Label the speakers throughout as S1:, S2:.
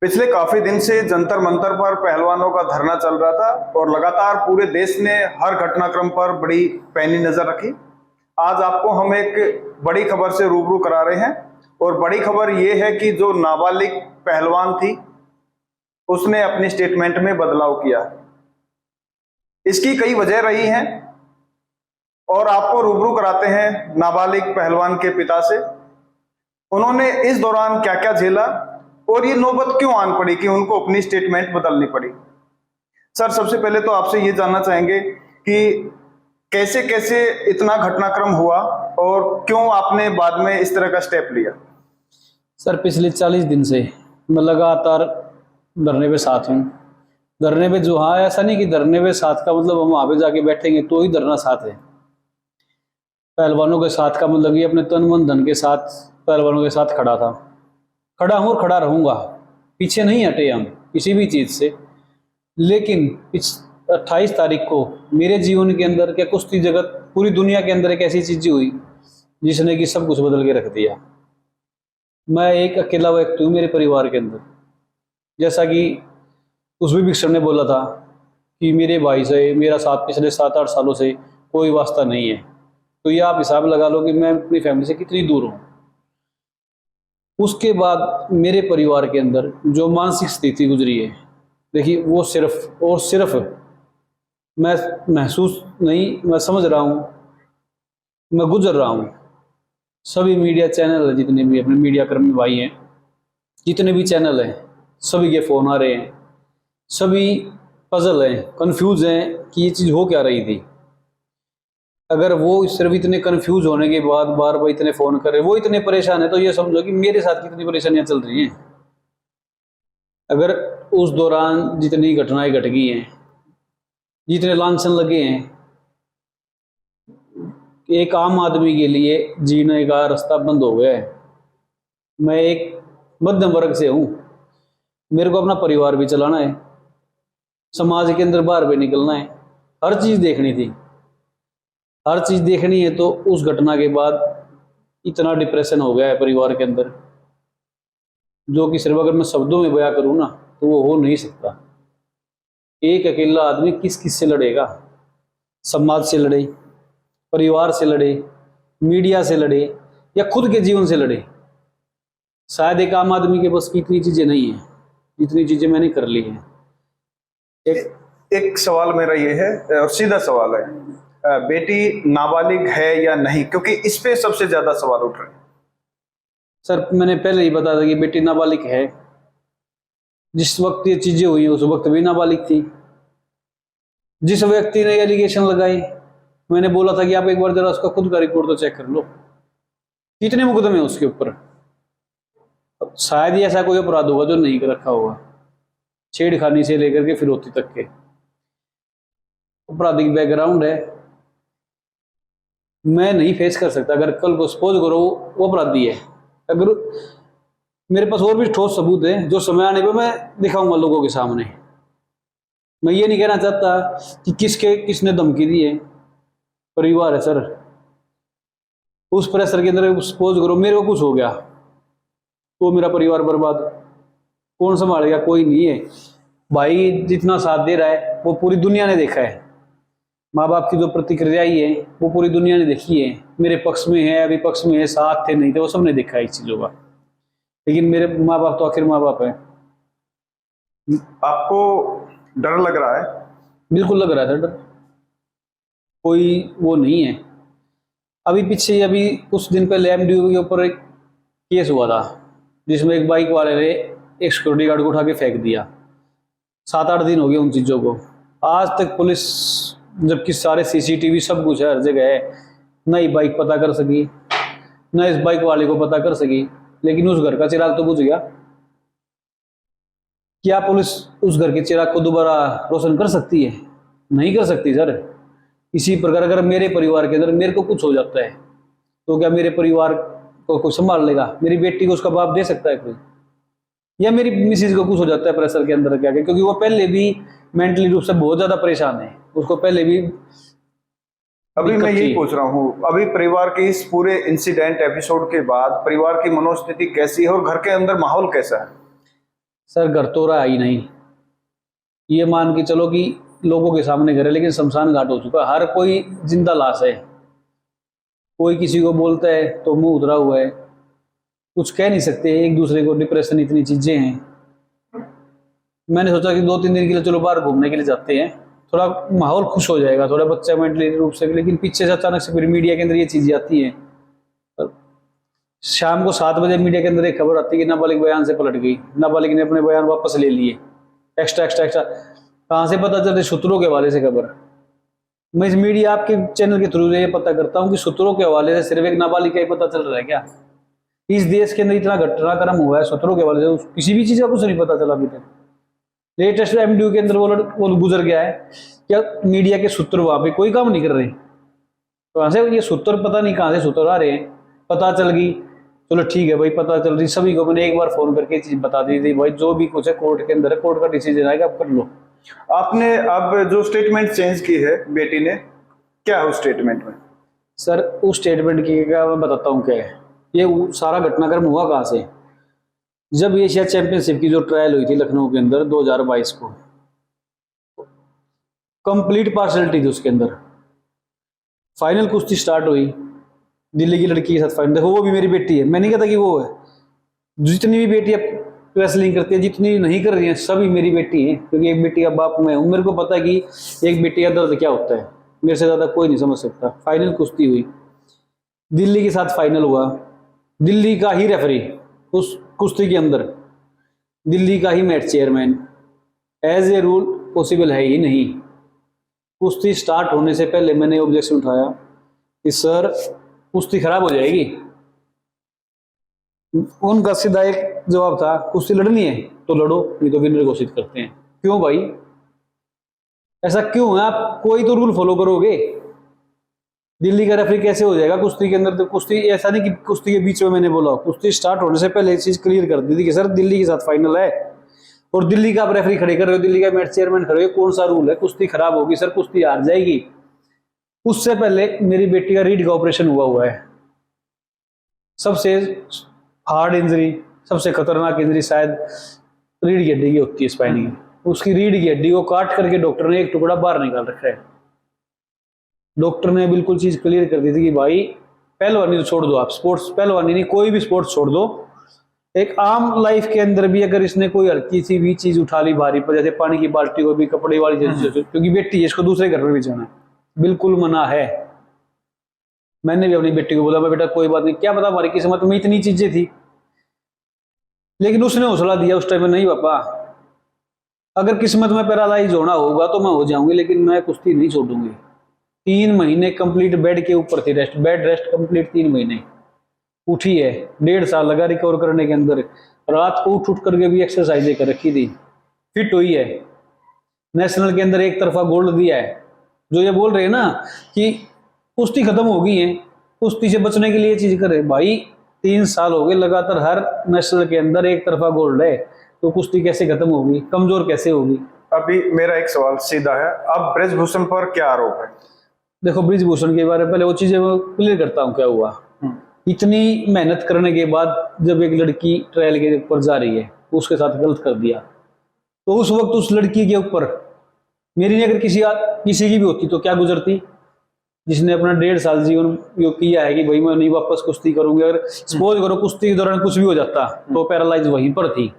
S1: पिछले काफी दिन से जंतर मंतर पर पहलवानों का धरना चल रहा था और लगातार पूरे देश ने हर घटनाक्रम पर बड़ी पैनी नजर रखी। आज आपको हम एक बड़ी खबर से रूबरू करा रहे हैं और बड़ी खबर यह है कि जो नाबालिग पहलवान थी उसने अपनी स्टेटमेंट में बदलाव किया। इसकी कई वजह रही हैं और आपको रूबरू कराते हैं नाबालिग पहलवान के पिता से। उन्होंने इस दौरान क्या क्या झेला और ये नौबत क्यों आन पड़ी कि उनको अपनी स्टेटमेंट बदलनी पड़ी। सर, सबसे पहले तो आपसे ये जानना चाहेंगे कि कैसे कैसे इतना घटनाक्रम हुआ और क्यों आपने बाद में इस तरह का स्टेप लिया।
S2: सर, पिछले 40 दिन से मैं लगातार धरने पे साथ हूँ। धरने पे जो, हाँ, ऐसा नहीं कि धरने पे साथ का मतलब हम वहाँ पे जाके बैठेंगे तो ही धरना साथ है। पहलवानों के साथ का मतलब ये अपने तन मन धन के साथ पहलवानों के साथ खड़ा था, खड़ा हूँ और खड़ा रहूँगा। पीछे नहीं हटे हम किसी भी चीज़ से। लेकिन 28 तारीख को मेरे जीवन के अंदर क्या कुश्ती जगत पूरी दुनिया के अंदर एक ऐसी चीज़ हुई जिसने कि सब कुछ बदल के रख दिया। मैं एक अकेला व्यक्ति हूँ मेरे परिवार के अंदर। जैसा कि उस विभीषण ने बोला था कि मेरे भाई से मेरा साथ पिछले 7-8 सालों से कोई वास्ता नहीं है, तो ये आप हिसाब लगा लो कि मैं अपनी फैमिली से कितनी दूर हूँ। उसके बाद मेरे परिवार के अंदर जो मानसिक स्थिति गुजरी है, देखिए, वो सिर्फ और सिर्फ मैं महसूस नहीं, मैं समझ रहा हूँ, मैं गुजर रहा हूँ। सभी मीडिया चैनल है, जितने भी अपने मीडिया कर्मी भाई हैं, जितने भी चैनल हैं, सभी के फ़ोन आ रहे हैं, सभी पजल हैं, कंफ्यूज हैं कि ये चीज़ हो क्या रही थी। अगर वो सिर्फ इतने कंफ्यूज होने के बाद बार बार इतने फ़ोन कर रहे, वो इतने परेशान है, तो ये समझो कि मेरे साथ कितनी परेशानियां चल रही हैं। अगर उस दौरान जितनी घटनाएं घट गई हैं, जितने लांछन लगे हैं, एक आम आदमी के लिए जीने का रास्ता बंद हो गया है। मैं एक मध्यम वर्ग से हूँ, मेरे को अपना परिवार भी चलाना है, समाज के अंदर बाहर भी निकलना है, हर चीज़ देखनी थी, हर चीज़ देखनी है। तो उस घटना के बाद इतना डिप्रेशन हो गया है परिवार के अंदर, जो कि सिर्फ अगर मैं शब्दों में बयां करूँ ना तो वो हो नहीं सकता। एक अकेला आदमी किस किस से लड़ेगा? समाज से लड़े, परिवार से लड़े, मीडिया से लड़े, या खुद के जीवन से लड़े। शायद एक आम आदमी के बस की इतनी चीज़ें नहीं है जितनी चीज़ें मैंने कर ली हैं।
S1: एक सवाल मेरा ये है और सीधा सवाल है, बेटी नाबालिग है या नहीं, क्योंकि इस पे सबसे ज्यादा सवाल उठ रहे हैं।
S2: सर, मैंने पहले ही बताया था कि बेटी नाबालिग है। जिस वक्त ये चीजें हुई उस वक्त भी नाबालिग थी। जिस व्यक्ति ने एलिगेशन लगाई, मैंने बोला था कि आप एक बार जरा उसका खुद का रिकॉर्ड तो चेक कर लो, कितने मुकदमे हैं उसके ऊपर। शायद ही ऐसा कोई अपराध होगा जो नहीं कर रखा होगा। छेड़खानी से लेकर के फिरौती तक के आपराधिक बैकग्राउंड है। मैं नहीं फेस कर सकता। अगर कल को सपोज करो वो अपराधी है, अगर मेरे पास और भी ठोस सबूत है जो समय आने पर मैं दिखाऊंगा लोगों के सामने। मैं ये नहीं कहना चाहता कि किसने धमकी दी है। परिवार है सर, उस प्रेशर के अंदर सपोज करो मेरे को कुछ हो गया तो मेरा परिवार बर्बाद, कौन संभालेगा? कोई नहीं है। भाई जितना साथ दे रहा है वो पूरी दुनिया ने देखा है। माँ बाप की जो प्रतिक्रिया है वो पूरी दुनिया ने देखी है। मेरे पक्ष में है, अभी पक्ष में है, साथ थे नहीं थे, वो सबने देखा है इस चीज़ों का। लेकिन मेरे माँ बाप तो आखिर माँ बाप है।
S1: आपको डर लग रहा है?
S2: बिल्कुल लग रहा था डर, कोई वो नहीं है। अभी कुछ दिन पहले एमडीओ के ऊपर एक केस हुआ था जिसमें एक बाइक वाले ने एक सिक्योरिटी गार्ड को उठा के फेंक दिया। 7-8 दिन हो गए उन चीज़ों को। आज तक पुलिस, जबकि सारे सीसीटीवी सब कुछ है, हर जगह है, न ही बाइक पता कर सकी, न इस बाइक वाले को पता कर सकी। लेकिन उस घर का चिराग तो बुझ गया। क्या पुलिस उस घर के चिराग को दोबारा रोशन कर सकती है? नहीं कर सकती सर। इसी प्रकार अगर मेरे परिवार के अंदर मेरे को कुछ हो जाता है तो क्या मेरे परिवार को कोई संभाल लेगा? मेरी बेटी को उसका बाप दे सकता है कोई? या मेरी मिसेज को कुछ हो जाता है प्रेशर के अंदर क्या? क्योंकि वो पहले भी मेंटली रूप से बहुत ज्यादा परेशान है, उसको पहले भी।
S1: अभी मैं यही पूछ रहा हूँ, अभी परिवार के इस पूरे इंसिडेंट एपिसोड के बाद परिवार की मनोस्थिति कैसी है और घर के अंदर माहौल कैसा है?
S2: सर घर तो रहा ही नहीं, ये मान के चलो कि लोगों के सामने घर है लेकिन शमशान घाट हो चुका, हर कोई जिंदा लाश है। कोई किसी को बोलता है तो मुंह उधरा हुआ है, कुछ कह नहीं सकते, एक दूसरे को डिप्रेशन, इतनी चीजें हैं। मैंने सोचा कि 2-3 दिन के लिए चलो बाहर घूमने के लिए जाते हैं, थोड़ा माहौल खुश हो जाएगा, थोड़ा बच्चा मेंटली रूप से, लेकिन पीछे से अचानक से फिर मीडिया के अंदर ये चीजें आती हैं। शाम को 7 बजे मीडिया के अंदर एक खबर आती है कि नाबालिग बयान से पलट गई, नाबालिग ने अपने बयान वापस ले लिए, एक्स्ट्रा एक्स्ट्रा एक्स्ट्रा। कहाँ से पता चल रही? सूत्रों के हवाले से खबर। मैं इस मीडिया आपके चैनल के थ्रू ये पता करता हूँ कि सूत्रों के हवाले से सिर्फ एक नाबालिग का ही पता चल रहा है क्या? इस देश के अंदर इतना घटनाक्रम हुआ है सूत्रों के हवाले से, किसी भी चीज का कुछ नहीं पता चला अभी तक। लेटेस्ट एमडीयू के अंदर वो गुजर गया है, क्या मीडिया के सूत्र वहां पे कोई काम नहीं कर रहे? तो वहां से ये सूत्र पता नहीं कहाँ से सूत्र आ रहे हैं। पता चल गई, चलो ठीक है भाई, पता चल रही, सभी को मैंने एक बार फोन करके चीज बता दी थी, भाई जो भी कुछ है कोर्ट के अंदर है, कोर्ट का डिसीजन आएगा, आप कर लो।
S1: आपने अब जो स्टेटमेंट चेंज की है बेटी ने, क्या है उस स्टेटमेंट में?
S2: सर उस स्टेटमेंट की क्या मैं बताता हूँ क्या है। ये सारा घटनाक्रम हुआ कहाँ से? जब एशिया चैंपियनशिप की जो ट्रायल हुई थी लखनऊ के अंदर 2022 को, कंप्लीट पार्शलिटी थी उसके अंदर। फाइनल कुश्ती स्टार्ट हुई, दिल्ली की लड़की के साथ फाइनल। देखो वो भी मेरी बेटी है, मैं नहीं कहता कि वो है, जितनी भी बेटियां रेसलिंग करती है, जितनी नहीं कर रही हैं, सभी मेरी बेटी है, क्योंकि एक बेटी का बाप मैं हूँ। मेरे को पता है कि एक बेटी का दर्द क्या होता है, मेरे से ज्यादा कोई नहीं समझ सकता। फाइनल कुश्ती हुई, दिल्ली के साथ फाइनल हुआ, दिल्ली का ही रेफरी उस कुश्ती के अंदर, दिल्ली का ही match chairman. As a rule possible है ही नहीं। कुश्ती स्टार्ट होने से पहले मैंने ऑब्जेक्शन उठाया कि सर कुश्ती खराब हो जाएगी। उनका सीधा एक जवाब था, कुश्ती लड़नी है तो लड़ो, नहीं तो विनर घोषित करते हैं। क्यों भाई, ऐसा क्यों है? आप कोई तो रूल फॉलो करोगे। दिल्ली का रेफरी कैसे हो जाएगा कुश्ती के अंदर? तो कुश्ती ऐसा नहीं कि कुश्ती के बीच में मैंने बोला, कुश्ती स्टार्ट होने से पहले एक चीज क्लियर कर दी थी कि सर दिल्ली के साथ फाइनल है और दिल्ली का आप रेफरी खड़े कर रहे हो, दिल्ली का मैच चेयरमैन खड़े हो, कौन सा रूल है? कुश्ती खराब होगी सर, कुश्ती हार जाएगी। उससे पहले मेरी बेटी का रीढ़ का ऑपरेशन हुआ है, सबसे हार्ड इंजरी, सबसे खतरनाक इंजरी शायद रीढ़ की हड्डी की होती है, स्पाइन की। उसकी रीढ़ की हड्डी को काट करके डॉक्टर ने एक टुकड़ा बाहर निकाल रखा है। डॉक्टर ने बिल्कुल चीज क्लियर कर दी थी कि भाई पहलवानी तो छोड़ दो, आप स्पोर्ट्स, पहलवानी नहीं कोई भी स्पोर्ट्स छोड़ दो, एक आम लाइफ के अंदर भी अगर इसने कोई हल्की सी भी चीज उठा ली भारी पर, जैसे पानी की बाल्टी को भी, कपड़े वाली चीज, क्योंकि बेटी है, इसको दूसरे घर में भी जाना है, बिल्कुल मना है। मैंने भी अपनी बेटी को बोला मैं बेटा कोई बात नहीं, क्या पता हमारी किस्मत में इतनी चीजें थी, लेकिन उसने हौसला दिया उस टाइम में, नहीं पापा अगर किस्मत में पैरालाइज होना होगा तो मैं हो जाऊंगी, लेकिन मैं कुश्ती नहीं छोड़ूंगी। 3 महीने कंप्लीट बेड के ऊपर थी, रेस्ट, बेड रेस्ट कंप्लीट 3 महीने। उठी है, 1.5 साल लगा रिकवर करने के अंदर, रात को उठ करके भी एक्सरसाइज कर रखी थी, फिट हुई है, नेशनल के अंदर एक तरफा गोल्ड दिया है। जो ये बोल रहे हैं ना कि कुश्ती खत्म हो गई है, कुश्ती से बचने के लिए चीज करे, भाई 3 साल हो गए लगातार हर नेशनल के अंदर एक तरफा गोल्ड है, तो कुश्ती कैसे खत्म होगी, कमजोर कैसे होगी?
S1: अभी मेरा एक सवाल सीधा है, अब ब्रिजभूषण पर क्या आरोप है?
S2: देखो ब्रिजभूषण के बारे में पहले वो चीजें मैं क्लियर करता हूँ क्या हुआ। इतनी मेहनत करने के बाद जब एक लड़की ट्रायल के ऊपर जा रही है, उसके साथ गलत कर दिया, तो उस वक्त उस लड़की के ऊपर मेरी नहीं, अगर किसी की भी होती तो क्या गुजरती? जिसने अपना 1.5 साल जीवन यो किया है कि भाई मैं नहीं वापस कुश्ती करूंगी, अगर सपोज करो कुश्ती के दौरान कुछ भी हो जाता तो पैरालाइज वहीं पर थी,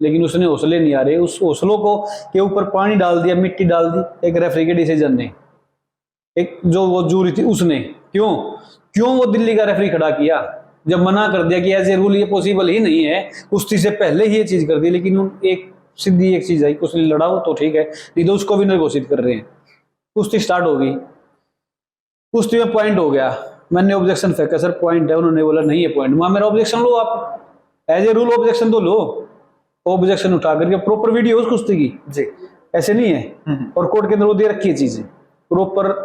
S2: लेकिन उसने हौसले नहीं आ रहे, उस हौसलों को के ऊपर पानी डाल दिया, मिट्टी डाल दी एक रेफरी के डिसीजन ने, एक जो वो जूरी थी उसने। क्यों वो दिल्ली का रेफरी खड़ा किया? जब मना कर दिया कि ऐसे रूल ये पॉसिबल ही नहीं है, कुश्ती से पहले ही ये चीज कर दी, लेकिन एक सीधी एक चीज आई, कुश्ती लड़ाओ तो ठीक है, नहीं तो उसको विनर घोषित कर रहे हैं। कुश्ती स्टार्ट हो गई, कुश्ती में पॉइंट हो गया, मैंने ऑब्जेक्शन फेंका, सर पॉइंट है, उन्होंने बोला नहीं है पॉइंट, मेरा ऑब्जेक्शन लो, आप एज ए रूल ऑब्जेक्शन तो लो। ऑब्जेक्शन उठा करके प्रॉपर वीडियो उस कुश्ती की जी, ऐसे नहीं है, और कोर्ट के अंदर वो दे रखी है चीजें प्रॉपर।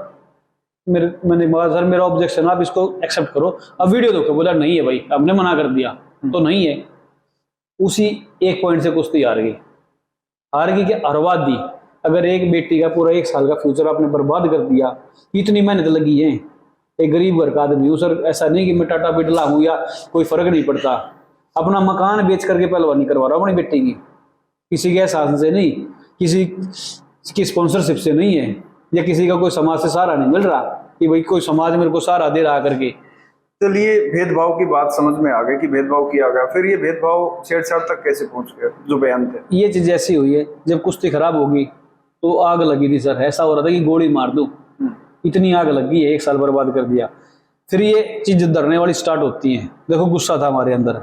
S2: मैंने बोला सर मेरा ऑब्जेक्शन, आप इसको एक्सेप्ट करो, अब वीडियो देखो, बोला नहीं है भाई, आपने मना कर दिया तो नहीं है। उसी एक पॉइंट से कुश्ती हार गई कि हरवा दी। अगर एक बेटी का पूरा 1 साल का फ्यूचर आपने बर्बाद कर दिया, इतनी मेहनत लगी है, एक गरीब घर का आदमी हूँ सर, ऐसा नहीं कि मैं टाटा बिरला हूँ या कोई फर्क नहीं पड़ता, अपना मकान बेच करके पहलवानी करवा रहा हूँ अपनी बेटी की, किसी के शासन से नहीं, किसी की स्पॉन्सरशिप से नहीं है, या किसी का कोई समाज से सहारा नहीं मिल रहा कि भाई कोई समाज मेरे को सहारा दे रहा करके।
S1: चलिए भेदभाव की बात समझ में आ गई कि भेदभाव किया गया, फिर ये भेदभाव छेड़छाड़ तक कैसे पहुंच गया जो बयान थे?
S2: ये चीज ऐसी हुई है, जब कुश्ती खराब होगी तो आग लगी थी सर, ऐसा हो रहा था कि गोली मार दूं, इतनी आग लगी है, 1 साल बर्बाद कर दिया। फिर ये चीज धरने वाली स्टार्ट होती है। देखो गुस्सा था हमारे अंदर,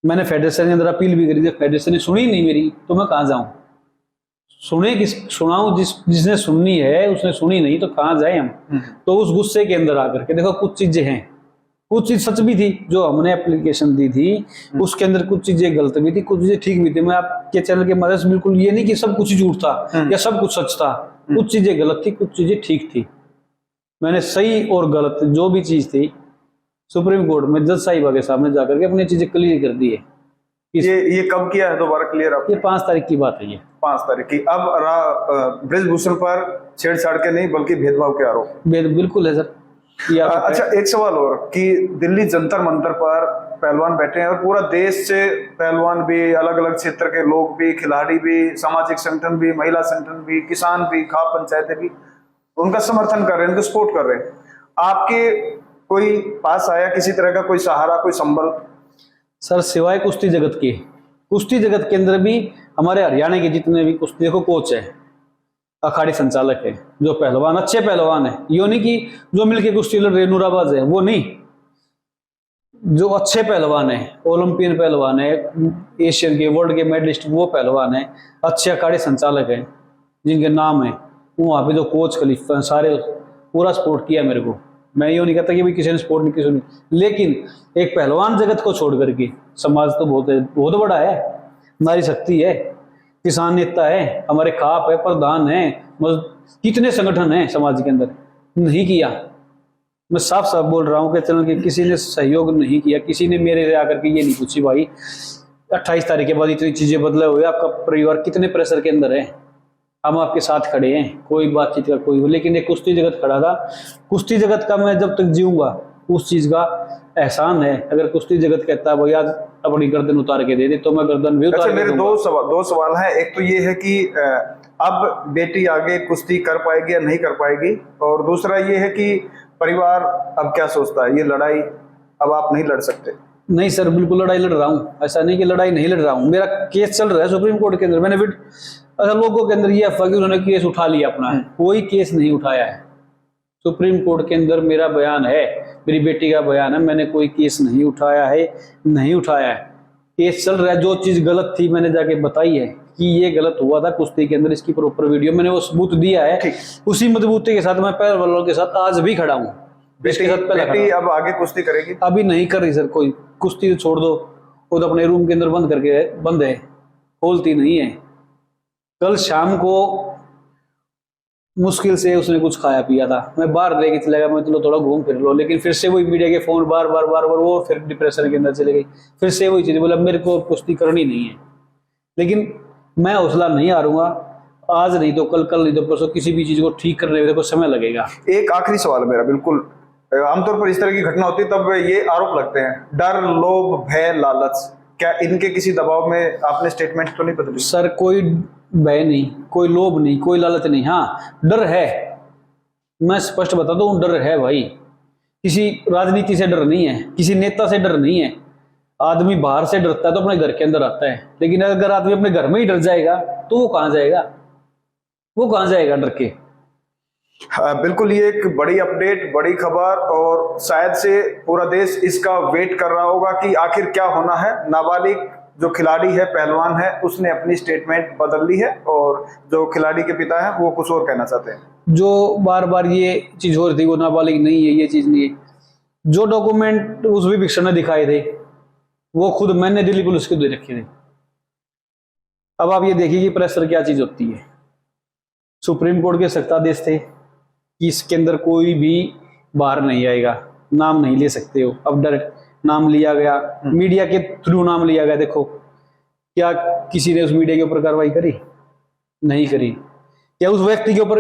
S2: मैंने फेडरेशन के अंदर अपील भी करी थी, फेडरेशन ने सुनी नहीं मेरी, तो मैं कहाँ जाऊं? सुनाऊं जिसने सुननी है उसने सुनी नहीं, तो कहाँ जाए हम? तो उस गुस्से के अंदर आकर के देखो कुछ चीजें हैं, कुछ चीज सच भी थी जो हमने एप्लीकेशन दी थी, उसके अंदर कुछ चीजें गलत भी थी, कुछ चीजें ठीक भी थी। मैं आपके चैनल के माध्यम से बिल्कुल ये नहीं कि सब कुछ झूठ था या सब कुछ सच था, कुछ चीजें गलत थी, कुछ चीजें ठीक थी। मैंने सही और गलत जो भी चीज थी सुप्रीम कोर्ट में जज साहिबा के सामने जाकर के अपनी चीजें क्लियर कर दी है।
S1: ये कब किया है दोबारा क्लियर आप?
S2: ये 5 तारीख की बात है, ये
S1: 5 तारीख की। अब ब्रिजभूषण पर छेड़छाड़ के नहीं बल्कि भेदभाव के आरोप
S2: बिल्कुल है सर।
S1: अच्छा, एक सवाल और कि दिल्ली जंतर मंतर पर पहलवान बैठे हैं और पूरा देश से पहलवान भी, अलग अलग क्षेत्र के लोग भी, खिलाड़ी भी, सामाजिक संगठन भी, महिला संगठन भी, किसान भी, खाप पंचायतें भी उनका समर्थन कर रहे हैं, उनको सपोर्ट कर रहे हैं। आपके कोई पास आया किसी तरह का कोई सहारा, कोई संबल?
S2: सर सिवाय कुश्ती जगत के, कुश्ती जगत के अंदर भी हमारे हरियाणा के जितने भी कुश्ती देखो कोच है, अखाड़ी संचालक है, जो पहलवान अच्छे पहलवान है, यो नहीं कि जो मिलके कुश्ती लड़ रहे नूराबाज है, वो नहीं, जो अच्छे पहलवान है, ओलंपियन पहलवान है, एशियन के वर्ल्ड के मेडलिस्ट वो पहलवान है, अच्छे अखाड़े संचालक है जिनके नाम है, वहाँ पे जो कोच खलीफा सारे पूरा सपोर्ट किया मेरे को। मैं ये नहीं कहता कि भाई किसी ने सपोर्ट नहीं, किसी ने, लेकिन एक पहलवान जगत को छोड़ करके समाज तो बहुत बड़ा है, नारी शक्ति है, किसान नेता है, हमारे खाप है, प्रधान है, कितने संगठन हैं समाज के अंदर, नहीं किया। मैं साफ साफ बोल रहा हूँ कि चलो कि किसी ने सहयोग नहीं किया, किसी ने मेरे से आकर के ये नहीं पूछी भाई 28 तारीख के बाद इतनी चीजें बदले हुए, आपका परिवार कितने प्रेशर के अंदर है, हम आपके साथ खड़े हैं, कोई बातचीत का कोई हो। लेकिन एक कुश्ती जगत खड़ा था, कुश्ती जगत का मैं जब तक जीऊंगा उस चीज का एहसान है। अगर कुश्ती जगत कहता है भैया अपनी गर्दन उतार के दे दे, तो मैं गर्दन भी उतार के
S1: मेरे दो सवाल हैं। एक तो ये है कि अब बेटी आगे कुश्ती कर पाएगी या नहीं कर पाएगी, और दूसरा ये है कि परिवार अब क्या सोचता है, ये लड़ाई अब आप नहीं लड़ सकते?
S2: नहीं सर, बिल्कुल लड़ाई लड़ रहा हूँ, ऐसा नहीं कि लड़ाई नहीं लड़ रहा हूँ, मेरा केस चल रहा है सुप्रीम कोर्ट के अंदर। मैंने अच्छा लोगों के अंदर ये अफवाह कि उन्होंने केस उठा लिया अपना, कोई केस नहीं उठाया है। सुप्रीम कोर्ट के अंदर मेरा बयान है, मेरी बेटी का बयान है, मैंने कोई केस नहीं उठाया है, नहीं उठाया है। केस चल रहा है, जो चीज गलत थी मैंने जाके बताई है कि ये गलत हुआ था कुश्ती के अंदर, इसकी प्रॉपर वीडियो मैंने वो सबूत दिया है। उसी मजबूती के साथ मैं पहल वालों के साथ आज भी खड़ा हूँ।
S1: बेटी अब आगे कुश्ती करेगी?
S2: अभी नहीं कर रही सर, कोई कुश्ती तो छोड़ दो, वो तो अपने रूम के अंदर बंद करके बंद है, खोलती नहीं है। कल शाम को मुश्किल से उसने कुछ खाया पिया था, मैं बाहर लेके चला गया, मैं चलो थोड़ा घूम फिर लो, लेकिन फिर से वही मीडिया के फोन बार बार वो फिर डिप्रेशन के अंदर चले गई, फिर से वही चीज बोला मेरे को कुश्ती करनी नहीं है। लेकिन मैं हौसला नहीं हारूंगा, आज नहीं तो कल, कल नहीं तो परसों, किसी भी चीज को ठीक करने में समय लगेगा।
S1: एक आखिरी सवाल मेरा, बिल्कुल आमतौर पर इस तरह की घटना होती है तब ये आरोप लगते हैं, डर, लोभ, भय, लालच, क्या इनके किसी दबाव में आपने स्टेटमेंट तो नहीं बदली?
S2: सर कोई भय नहीं, कोई लोभ नहीं, कोई लालच नहीं, हाँ डर है, मैं स्पष्ट बता दूं, डर है भाई। किसी राजनीति से डर नहीं है, किसी नेता से डर नहीं है। आदमी बाहर से डरता है तो अपने घर के अंदर आता है, लेकिन अगर आदमी अपने घर में ही डर जाएगा तो वो कहाँ जाएगा, वो कहाँ जाएगा डर के।
S1: हाँ, बिल्कुल, ये एक बड़ी अपडेट, बड़ी खबर, और शायद से पूरा देश इसका वेट कर रहा होगा कि आखिर क्या होना है। नाबालिग जो खिलाड़ी है, पहलवान है, उसने अपनी स्टेटमेंट बदल ली है, और जो खिलाड़ी के पिता हैं वो कुछ और कहना चाहते हैं।
S2: जो बार बार ये चीज हो रही थी वो नाबालिग नहीं है, ये चीज नहीं है। जो डॉक्यूमेंट उस विभिक्षण ने दिखाए थे वो खुद मैंने दिल्ली पुलिस को दे रखे थे। अब आप ये देखिए कि प्रेशर क्या चीज होती है। सुप्रीम कोर्ट के सत्तादेश थे कि इसके अंदर कोई भी बाहर नहीं आएगा, नाम नहीं ले सकते हो। अब डायरेक्ट नाम लिया गया, मीडिया के थ्रू नाम लिया गया। देखो क्या किसी ने उस मीडिया के ऊपर कार्रवाई करी? नहीं करी। क्या उस व्यक्ति के ऊपर,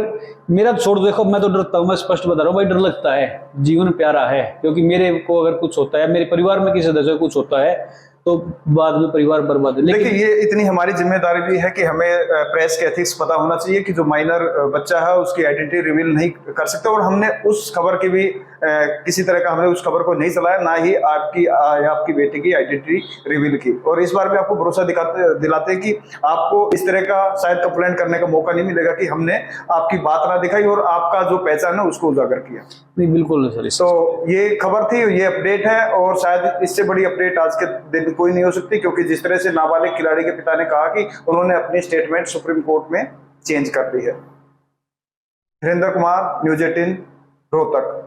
S2: मेरा छोड़ दो, देखो मैं तो डरता हूँ, मैं स्पष्ट बता रहा हूँ भाई, डर लगता है, जीवन प्यारा है, क्योंकि मेरे को अगर कुछ होता है, मेरे परिवार में किसी सदस्य को कुछ होता है तो बाद में परिवार बर्बाद है।
S1: देखिए
S2: लेकिन
S1: ये इतनी हमारी जिम्मेदारी भी है कि हमें प्रेस के एथिक्स पता होना चाहिए कि जो माइनर बच्चा है उसकी आइडेंटिटी रिवील नहीं कर सकते, और हमने उस खबर की भी किसी तरह का हमने उस खबर को नहीं चलाया, ना ही आपकी बेटी की आइडेंटिटी रिवील की। और इस बार भी आपको भरोसा दिलाते हैं कि आपको इस तरह का शायद कंप्लेंट करने का मौका नहीं मिलेगा कि हमने आपकी बात ना दिखाई और आपका जो पहचान है उसको उजागर किया।
S2: नहीं, बिल्कुल सर।
S1: तो ये खबर थी, ये अपडेट है, और शायद इससे बड़ी अपडेट आज के दिन कोई नहीं हो सकती, क्योंकि जिस तरह से नाबालिग खिलाड़ी के पिता ने कहा कि उन्होंने अपनी स्टेटमेंट सुप्रीम कोर्ट में चेंज कर दी है। धीरेन्द्र कुमार, न्यूज़ 18, रोहतक।